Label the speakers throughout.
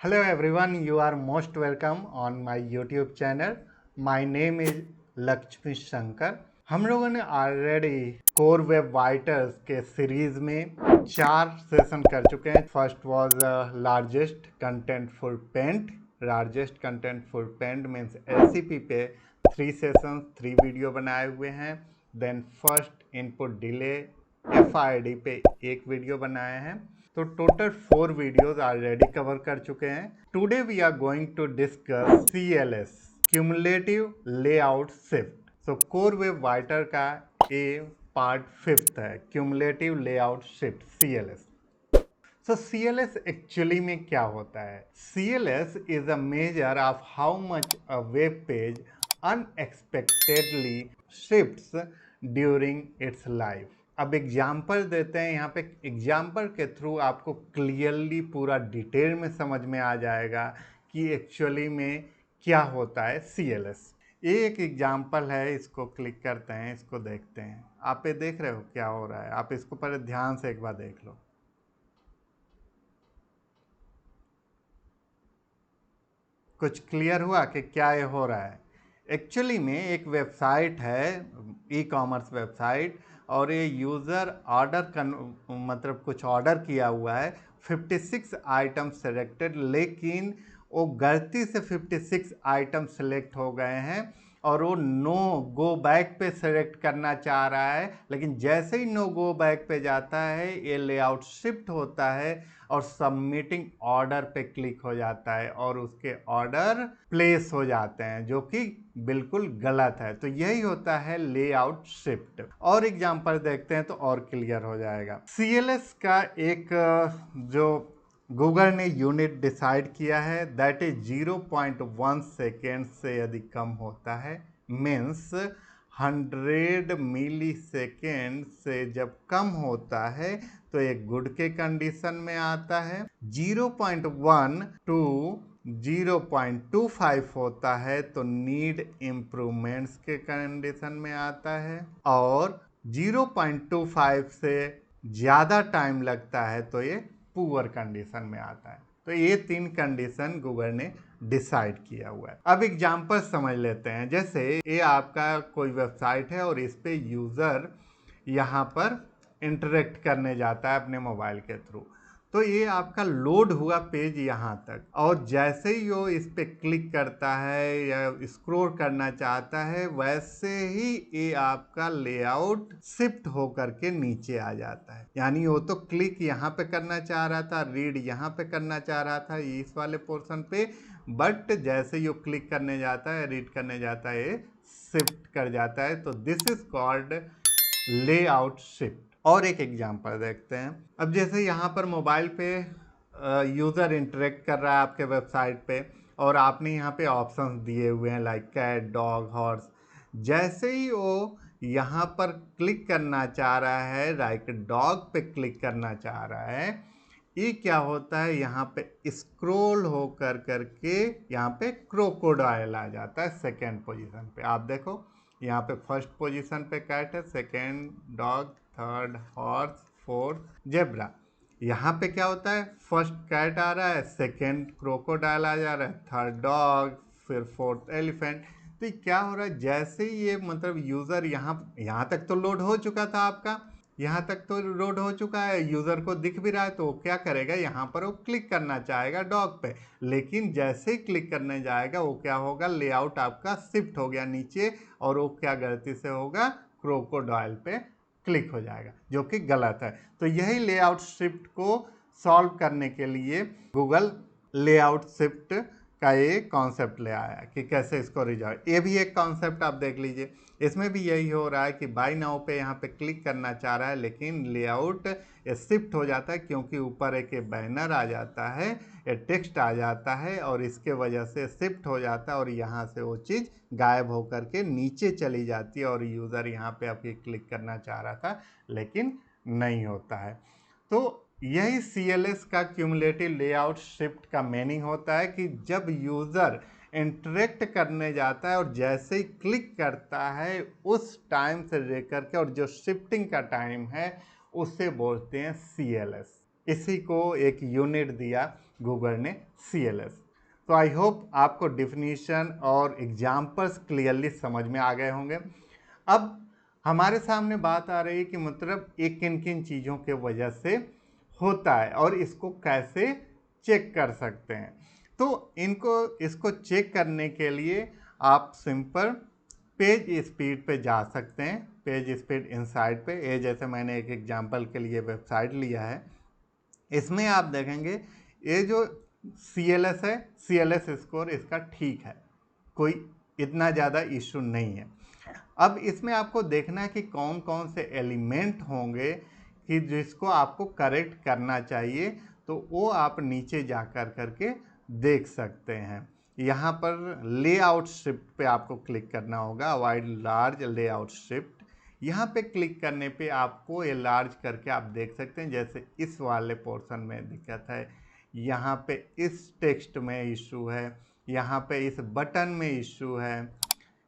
Speaker 1: Hello everyone, you are most welcome on my YouTube channel. My name is Lakshmi Shankar. हम लोगों ने already core web वाइटर्स के series में 4 session कर चुके हैं। First was largest contentful paint. Largest contentful paint means LCP पे 3 session 3 video बनाए हुए हैं। Then first input delay FID पे 1 वीडियो बनाए हैं। तो टोटल 4 वीडियोस ऑलरेडी कवर कर चुके हैं। Today we are going to discuss CLS cumulative layout shift. So core web writer का ये पार्ट 5th है, cumulative layout shift CLS। So CLS actually में क्या होता है? CLS is a measure of how much a web page unexpectedly shifts during its life. अब example देते हैं, यहाँ पे एग्जाम्पल के थ्रू आपको क्लियरली पूरा डिटेल में समझ में आ जाएगा कि एक्चुअली में क्या होता है CLS। ये एक एग्जाम्पल है, इसको क्लिक करते हैं, इसको देखते हैं। आप ये देख रहे हो क्या हो रहा है? आप इसको पहले ध्यान से एक बार देख लो। कुछ क्लियर हुआ कि क्या ये हो रहा है? एक्चुअली में एक वेबसाइट है, ई-कॉमर्स वेबसाइट, और ये यूज़र ऑर्डर मतलब कुछ ऑर्डर किया हुआ है। 56 आइटम सेलेक्टेड, लेकिन वो गलती से 56 आइटम सेलेक्ट हो गए हैं और वो नो गो बैक पे सेलेक्ट करना चाह रहा है। लेकिन जैसे ही नो गो बैक पे जाता है, ये लेआउट शिफ्ट होता है और सबमिटिंग ऑर्डर पे क्लिक हो जाता है और उसके ऑर्डर प्लेस हो जाते हैं, जो कि बिल्कुल गलत है। तो यही होता है लेआउट शिफ्ट। और एग्जांपल देखते हैं तो और क्लियर हो जाएगा। CLS का एक जो गूगल ने यूनिट डिसाइड किया है, दैट इज 0.1 सेकेंड से यदि कम होता है, मीन्स 100 मिली सेकेंड से जब कम होता है तो एक गुड के कंडीशन में आता है। 0.1 टू 0.25 होता है तो नीड इम्प्रूवमेंट्स के कंडीशन में आता है, और 0.25 से ज़्यादा टाइम लगता है तो ये पुअर कंडीशन में आता है। तो ये 3 कंडीशन गूगल ने डिसाइड किया हुआ है। अब एग्जांपल समझ लेते हैं। जैसे ये आपका कोई वेबसाइट है और इस पे यूज़र यहाँ पर इंटरेक्ट करने जाता है अपने मोबाइल के थ्रू। तो ये आपका लोड हुआ पेज यहाँ तक, और जैसे ही वो इस पे क्लिक करता है या स्क्रॉल करना चाहता है, वैसे ही ये आपका लेआउट शिफ्ट होकर के नीचे आ जाता है। यानी वो तो क्लिक यहाँ पे करना चाह रहा था, रीड यहाँ पे करना चाह रहा था इस वाले पोर्शन पे, बट जैसे ही वो क्लिक करने जाता है, रीड करने जाता है, ये शिफ्ट कर जाता है। तो this is called layout shift. और एक एग्जांपल देखते हैं। अब जैसे यहाँ पर मोबाइल पे यूज़र इंटरेक्ट कर रहा है आपके वेबसाइट पे, और आपने यहाँ पे ऑप्शंस दिए हुए हैं लाइक कैट, डॉग, हॉर्स। जैसे ही वो यहाँ पर क्लिक करना चाह रहा है, लाइक डॉग पे क्लिक करना चाह रहा है, ये क्या होता है, यहाँ पे स्क्रॉल हो कर करके यहाँ पे क्रोकोडाइल आ जाता है सेकेंड पोजीशन पे। आप देखो, यहाँ पे फर्स्ट पोजीशन पे कैट है, second dog, third horse, fourth zebra. यहाँ पे क्या होता है, फर्स्ट कैट आ रहा है, सेकेंड क्रोकोडाइल आ जा रहा है, थर्ड डॉग, फिर फोर्थ एलिफेंट। तो क्या हो रहा है, जैसे ही ये मतलब यूज़र यहाँ तक तो लोड हो चुका था आपका, यहाँ तक तो लोड हो चुका है, यूज़र को दिख भी रहा है, तो वो क्या करेगा, यहाँ पर वो क्लिक करना चाहेगा डॉग पे। लेकिन जैसे ही क्लिक करने जाएगा, वो क्या होगा, लेआउट आपका शिफ्ट हो गया नीचे, और वो क्या गलती से होगा, क्रोकोडाइल पे क्लिक हो जाएगा, जो कि गलत है। तो यही लेआउट शिफ्ट को सॉल्व करने के लिए गूगल लेआउट शिफ्ट का ये कॉन्सेप्ट ले आया कि कैसे इसको रिजॉल्व। ये भी एक कॉन्सेप्ट आप देख लीजिए, इसमें भी यही हो रहा है कि बाय नाउ पे यहाँ पे क्लिक करना चाह रहा है, लेकिन लेआउट शिफ्ट हो जाता है क्योंकि ऊपर एक बैनर आ जाता है, एक टेक्स्ट आ जाता है, और इसके वजह से शिफ्ट हो जाता है, और यहाँ से वो चीज़ गायब होकर के नीचे चली जाती है, और यूज़र यहाँ पे आपके क्लिक करना चाह रहा था लेकिन नहीं होता है। तो यही CLS का क्यूमुलेटिव लेआउट शिफ्ट का मीनिंग होता है कि जब यूज़र इंटरेक्ट करने जाता है और जैसे ही क्लिक करता है, उस टाइम से लेकर के और जो शिफ्टिंग का टाइम है, उसे बोलते हैं CLS। इसी को एक यूनिट दिया गूगल ने CLS। तो आई होप आपको डिफिनीशन और एग्जाम्पल्स क्लियरली समझ में आ गए होंगे। अब हमारे सामने बात आ रही है कि मतलब ये किन किन चीज़ों के वजह से होता है और इसको कैसे चेक कर सकते हैं। तो इसको चेक करने के लिए आप सिंपल पेज स्पीड पे जा सकते हैं। पेज स्पीड इनसाइड पे, ये जैसे मैंने एक एग्जांपल के लिए वेबसाइट लिया है, इसमें आप देखेंगे ये जो CLS है, CLS स्कोर इसका ठीक है, कोई इतना ज़्यादा इशू नहीं है। अब इसमें आपको देखना है कि कौन कौन से एलिमेंट होंगे कि जिसको आपको करेक्ट करना चाहिए, तो वो आप नीचे जा करके देख सकते हैं। यहाँ पर लेआउट शिफ्ट पे आपको क्लिक करना होगा, अवॉइड लार्ज लेआउट शिफ्ट। यहाँ पे क्लिक करने पे आपको ये लार्ज करके आप देख सकते हैं, जैसे इस वाले पोर्शन में दिक्कत है, यहाँ पे इस टेक्स्ट में इशू है, यहाँ पे इस बटन में इशू है,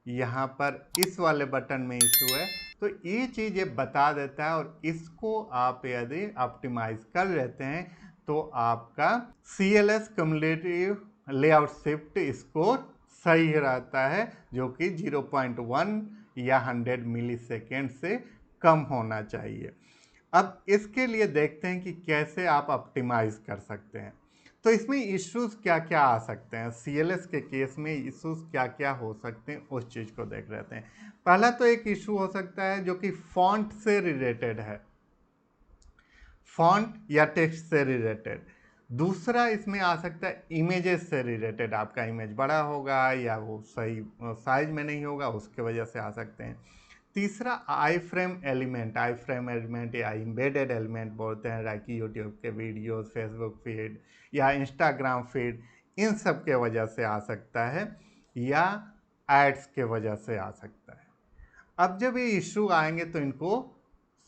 Speaker 1: यहाँ पर इस वाले बटन में इशू है। तो ये चीज़ ये बता देता है और इसको आप यदि ऑप्टिमाइज कर लेते हैं तो आपका CLS cumulative layout shift score सही रहता है, जो कि 0.1 या 100 मिलीसेकेंड से कम होना चाहिए। अब इसके लिए देखते हैं कि कैसे आप ऑप्टिमाइज कर सकते हैं। तो इसमें इश्यूज क्या क्या आ सकते हैं, CLS के केस में इश्यूज क्या क्या हो सकते हैं, उस चीज़ को देख लेते हैं। पहला तो एक इशू हो सकता है जो कि फॉन्ट से रिलेटेड है, फॉन्ट या टेक्स्ट से रिलेटेड। दूसरा इसमें आ सकता है इमेजेस से रिलेटेड, आपका इमेज बड़ा होगा या वो सही साइज में नहीं होगा, उसके वजह से आ सकते हैं। तीसरा आई फ्रेम एलिमेंट या एम्बेडेड एलिमेंट बोलते हैं, लाइक यूट्यूब के वीडियोस, फेसबुक फीड या इंस्टाग्राम फीड, इन सब के वजह से आ सकता है या एड्स के वजह से आ सकता है। अब जब ये इशू आएंगे तो इनको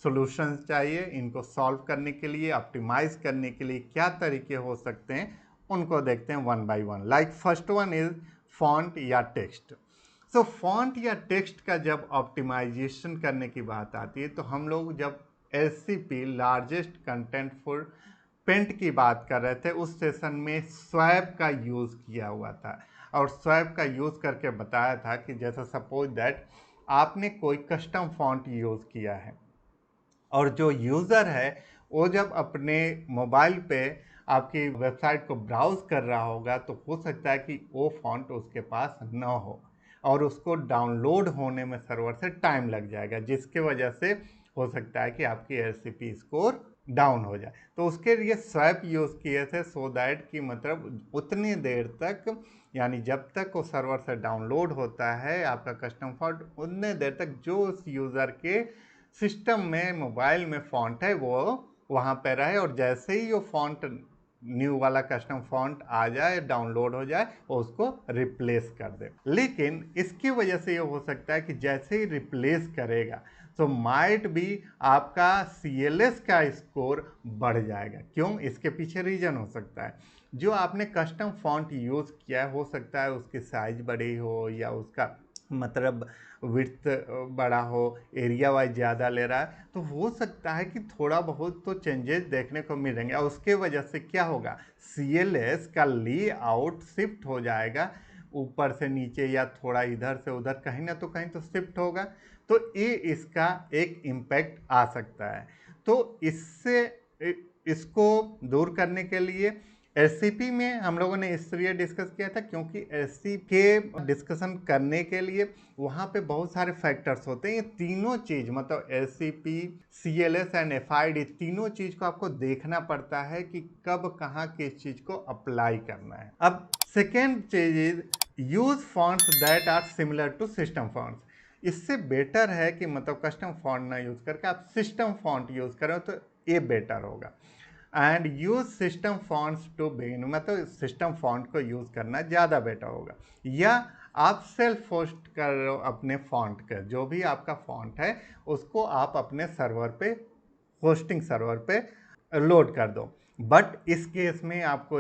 Speaker 1: सॉल्यूशंस चाहिए, इनको सॉल्व करने के लिए, ऑप्टिमाइज करने के लिए क्या तरीके हो सकते हैं, उनको देखते हैं one by one. Like first one is font या टेक्स्ट। सो फॉन्ट या टेक्स्ट का जब ऑप्टिमाइजेशन करने की बात आती है तो हम लोग जब LCP largest content for paint की बात कर रहे थे, उस सेशन में स्वैप का यूज़ किया हुआ था और स्वैप का यूज़ करके बताया था कि जैसा सपोज दैट आपने कोई कस्टम फॉन्ट यूज़ किया है और जो यूज़र है वो जब अपने मोबाइल पे आपकी वेबसाइट को ब्राउज़ कर रहा होगा तो हो सकता है कि वो फॉन्ट उसके पास न हो और उसको डाउनलोड होने में सर्वर से टाइम लग जाएगा, जिसके वजह से हो सकता है कि आपकी LCP स्कोर डाउन हो जाए। तो उसके लिए स्वैप यूज़ किए थे, सो दैट कि मतलब उतनी देर तक, यानी जब तक वो सर्वर से डाउनलोड होता है आपका कस्टम फॉन्ट, उतने देर तक जो उस यूज़र के सिस्टम में मोबाइल में फॉन्ट है वो वहाँ पे रहे और जैसे ही वो फॉन्ट न्यू वाला कस्टम फॉन्ट आ जाए, डाउनलोड हो जाए, वो उसको रिप्लेस कर दे। लेकिन इसकी वजह से ये हो सकता है कि जैसे ही रिप्लेस करेगा तो माइट भी आपका CLS का स्कोर बढ़ जाएगा। क्यों? इसके पीछे रीजन हो सकता है, जो आपने कस्टम फॉन्ट यूज़ किया है हो सकता है उसकी साइज बड़ी हो या उसका मतलब विड्थ बड़ा हो, एरिया वाइज ज़्यादा ले रहा है, तो हो सकता है कि थोड़ा बहुत तो चेंजेस देखने को मिलेंगे और उसके वजह से क्या होगा, CLS का लेआउट शिफ्ट हो जाएगा ऊपर से नीचे या थोड़ा इधर से उधर, कहीं ना तो कहीं तो शिफ्ट होगा। तो ये इसका एक इम्पैक्ट आ सकता है। तो इसको दूर करने के लिए LCP में हम लोगों ने इसलिए डिस्कस किया था क्योंकि LCP के डिस्कशन करने के लिए वहाँ पे बहुत सारे फैक्टर्स होते हैं। ये तीनों चीज़ मतलब LCP, CLS एंड FID, तीनों चीज़ को आपको देखना पड़ता है कि कब कहाँ किस चीज़ को अप्लाई करना है। अब सेकेंड चीज is use fonts that are similar to system fonts. इससे बेटर है कि मतलब कस्टम फॉन्ट ना यूज़ करके आप सिस्टम फॉन्ट यूज़ करें तो ये बेटर होगा। And use system fonts to begin, मतलब सिस्टम फॉन्ट को यूज़ करना ज़्यादा बेटर होगा। या आप सेल्फ होस्ट कर रहे हो अपने फॉन्ट का, जो भी आपका फॉन्ट है उसको आप अपने सर्वर पे, होस्टिंग सर्वर पे लोड कर दो। बट इस केस में आपको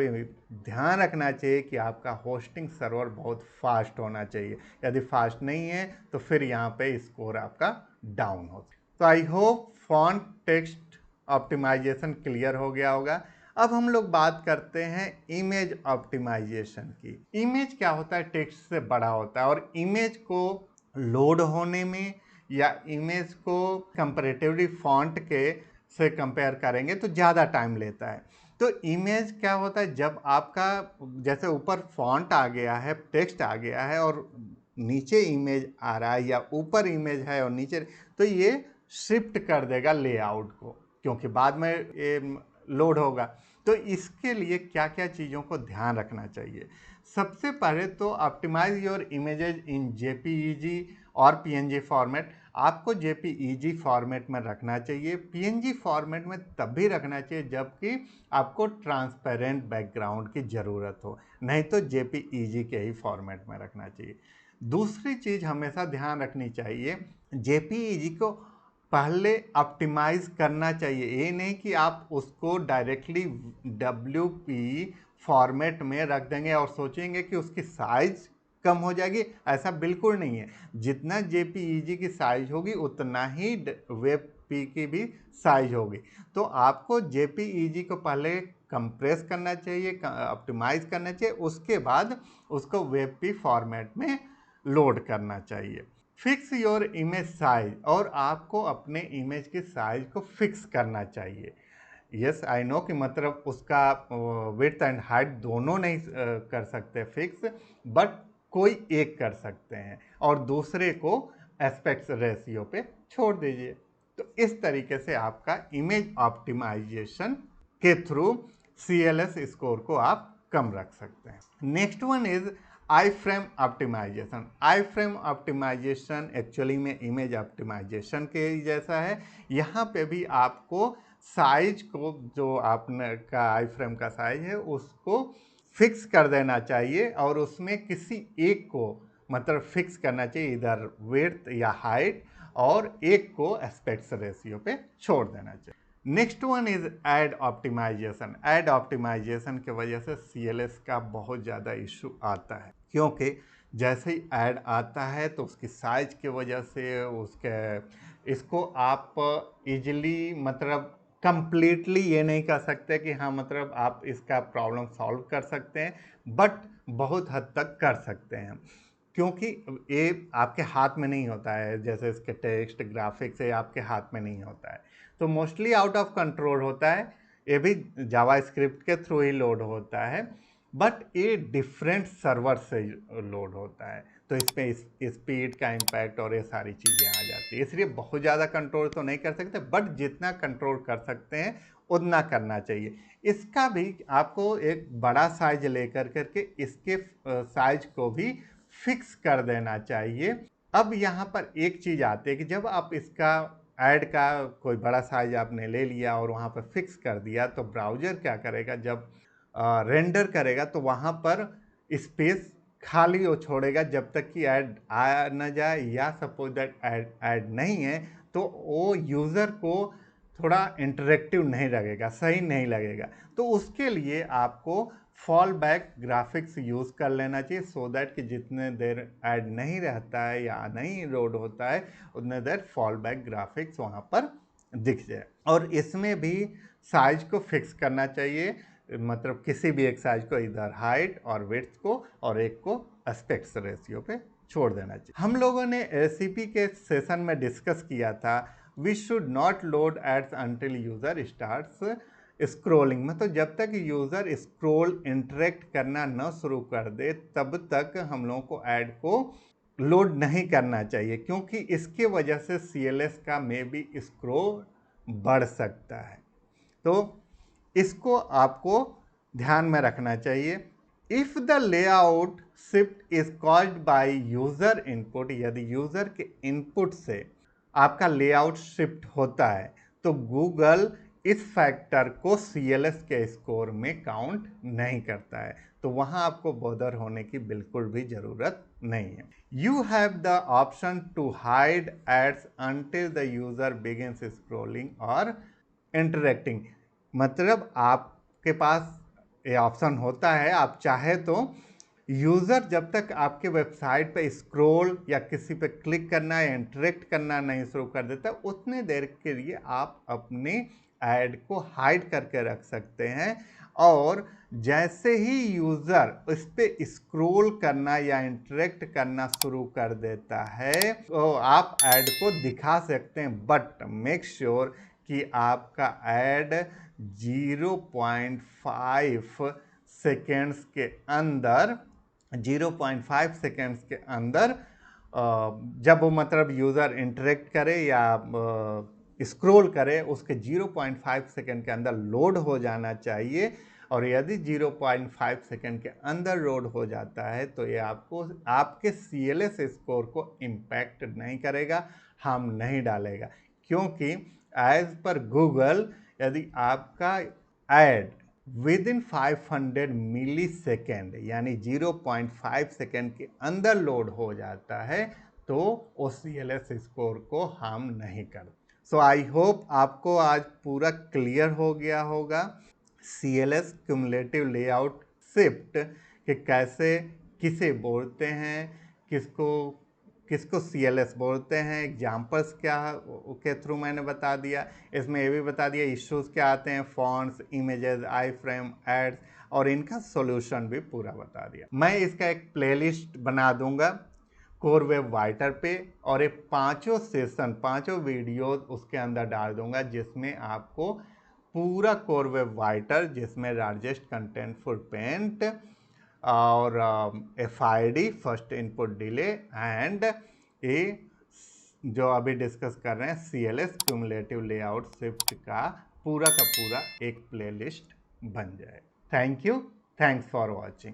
Speaker 1: ध्यान रखना चाहिए कि आपका होस्टिंग सर्वर बहुत फास्ट होना चाहिए। यदि फास्ट नहीं है तो फिर यहाँ पे स्कोर आपका डाउन हो। तो I hope font text optimisation clear हो गया होगा। अब हम लोग बात करते हैं इमेज ऑप्टिमाइजेशन की। इमेज क्या होता है, टेक्स्ट से बड़ा होता है और इमेज को लोड होने में या इमेज को कंपैरेटिवली फॉन्ट के से कंपेयर करेंगे तो ज़्यादा टाइम लेता है। तो इमेज क्या होता है, जब आपका जैसे ऊपर फॉन्ट आ गया है, टेक्स्ट आ गया है और नीचे इमेज आ रहा है या ऊपर इमेज है और नीचे, तो ये शिफ्ट कर देगा लेआउट को, क्योंकि बाद में ये लोड होगा। तो इसके लिए क्या क्या चीज़ों को ध्यान रखना चाहिए। सबसे पहले तो optimise your images in JPEG और पीएनजी फॉर्मेट। आपको जेपीईजी फॉर्मेट में रखना चाहिए, पीएनजी फॉर्मेट में तब भी रखना चाहिए जबकि आपको ट्रांसपेरेंट बैकग्राउंड की ज़रूरत हो, नहीं तो जेपीईजी के ही फॉर्मेट में रखना चाहिए। दूसरी चीज़ हमेशा ध्यान रखनी चाहिए, जेपीईजी को पहले ऑप्टिमाइज करना चाहिए। ये नहीं कि आप उसको डायरेक्टली WP फॉर्मेट में रख देंगे और सोचेंगे कि उसकी साइज कम हो जाएगी, ऐसा बिल्कुल नहीं है। जितना JPEG की साइज होगी उतना ही WebP की भी साइज होगी। तो आपको JPEG को पहले कंप्रेस करना चाहिए, ऑप्टिमाइज करना चाहिए, उसके बाद उसको WebP फॉर्मेट में लोड करना चाहिए। फिक्स योर इमेज साइज, और आपको अपने इमेज की साइज को फिक्स करना चाहिए। यस आई नो कि मतलब उसका विड्थ एंड हाइट दोनों नहीं कर सकते फिक्स, बट कोई एक कर सकते हैं और दूसरे को एस्पेक्ट रेशियो पे छोड़ दीजिए। तो इस तरीके से आपका इमेज ऑप्टिमाइजेशन के थ्रू CLS स्कोर को आप कम रख सकते हैं। Next one is iframe optimisation. Iframe optimisation actually में इमेज ऑप्टिमाइजेशन के जैसा है। यहाँ पे भी आपको साइज को, जो आपने का आई फ्रेम का साइज है उसको फिक्स कर देना चाहिए और उसमें किसी एक को मतलब फिक्स करना चाहिए, इधर विड्थ या हाइट, और एक को एस्पेक्ट रेशियो पे छोड़ देना चाहिए। Next one is ad optimisation. Ad optimisation की वजह से CLS का बहुत ज़्यादा इशू आता है, क्योंकि जैसे ही ऐड आता है तो उसकी साइज की वजह से इसको आप इजीली मतलब कंप्लीटली ये नहीं कर सकते कि हाँ मतलब आप इसका प्रॉब्लम सॉल्व कर सकते हैं, बट बहुत हद तक कर सकते हैं, क्योंकि ये आपके हाथ में नहीं होता है। जैसे इसके टेक्स्ट ग्राफिक्स है, आपके हाथ में नहीं होता है, तो मोस्टली आउट ऑफ कंट्रोल होता है। ये भी जावास्क्रिप्ट के थ्रू ही लोड होता है, बट ये डिफरेंट सर्वर से लोड होता है, तो इसमें स्पीड का इम्पैक्ट और ये सारी चीज़ें आ जाती है। इसलिए बहुत ज़्यादा कंट्रोल तो नहीं कर सकते, बट जितना कंट्रोल कर सकते हैं उतना करना चाहिए। इसका भी आपको एक बड़ा साइज लेकर करके इसके साइज को भी फिक्स कर देना चाहिए। अब यहाँ पर एक चीज़ आती है कि जब आप इसका ऐड का कोई बड़ा साइज आपने ले लिया और वहाँ पर फिक्स कर दिया, तो ब्राउज़र क्या करेगा, जब रेंडर करेगा तो वहाँ पर स्पेस खाली वो छोड़ेगा जब तक कि ऐड आ न जाए, या सपोज दैट ऐड नहीं है तो वो यूज़र को थोड़ा इंटरेक्टिव नहीं लगेगा, सही नहीं लगेगा। तो उसके लिए आपको फॉल बैक ग्राफिक्स यूज़ कर लेना चाहिए, सो दैट कि जितने देर ऐड नहीं रहता है या नहीं लोड होता है उतने देर फॉल बैक ग्राफिक्स वहाँ पर दिख जाए। और इसमें भी साइज को फिक्स करना चाहिए, मतलब किसी भी एक साइज को, इधर हाइट और विड्थ को, और एक को एस्पेक्ट रेशियो पे छोड़ देना चाहिए। हम लोगों ने ACP के सेशन में डिस्कस किया था, we should not load ads until user starts scrolling. मतलब जब तक यूज़र स्क्रोल इंटरेक्ट करना न शुरू कर दे तब तक हम लोगों को ऐड को लोड नहीं करना चाहिए, क्योंकि इसके वजह से CLS का मे बी स्क्रोल बढ़ सकता है। तो इसको आपको ध्यान में रखना चाहिए। If the layout shift is caused by user input, यदि यूज़र के इनपुट से आपका लेआउट शिफ्ट होता है तो गूगल इस फैक्टर को CLS के स्कोर में काउंट नहीं करता है, तो वहाँ आपको बॉदर होने की बिल्कुल भी ज़रूरत नहीं है। You have the option to hide ads until the user begins scrolling और इंटरेक्टिंग। मतलब आपके पास ये ऑप्शन होता है, आप चाहे तो यूज़र जब तक आपके वेबसाइट पे स्क्रॉल या किसी पे क्लिक करना या इंटरेक्ट करना नहीं शुरू कर देता, उतने देर के लिए आप अपने ऐड को हाइड करके रख सकते हैं। और जैसे ही यूज़र उस पर स्क्रॉल करना या इंटरेक्ट करना शुरू कर देता है तो आप ऐड को दिखा सकते हैं, बट मेक श्योर कि आपका ऐड 0.5 सेकेंड्स के अंदर 0.5 सेकेंड्स के अंदर जब वो मतलब यूज़र इंटरेक्ट करे या स्क्रॉल करे उसके 0.5 सेकेंड के अंदर लोड हो जाना चाहिए। और यदि 0.5 सेकेंड के अंदर लोड हो जाता है तो ये आपको आपके CLS स्कोर को इम्पैक्ट नहीं करेगा, हार्म नहीं डालेगा, क्योंकि एज पर गूगल यदि आपका ad within 500 millisecond यानी 0.5 सेकेंड के अंदर लोड हो जाता है तो वो CLS स्कोर को हार्म नहीं कर। सो आई होप आपको आज पूरा क्लियर हो गया होगा CLS क्यूमुलेटिव लेआउट शिफ्ट कि कैसे किसे बोलते हैं, किसको किसको CLS बोलते हैं, एग्जाम्पल्स क्या के थ्रू मैंने बता दिया। इसमें ये भी बता दिया इश्यूज क्या आते हैं, फॉन्ट्स, इमेजेस, आई फ्रेम, एड्स, और इनका सॉल्यूशन भी पूरा बता दिया। मैं इसका एक प्लेलिस्ट बना दूंगा कोर वेब राइटर पे और ये 5 सेशन 5 वीडियोस उसके अंदर डाल दूंगा जिसमें आपको पूरा कोर वेब राइटर जिसमें लार्जेस्ट कंटेंटफुल पेंट और FID first input delay and ये जो अभी डिस्कस कर रहे हैं CLS क्यूमुलेटिव लेआउट शिफ्ट का पूरा एक प्लेलिस्ट बन जाए। Thank you, thanks for watching.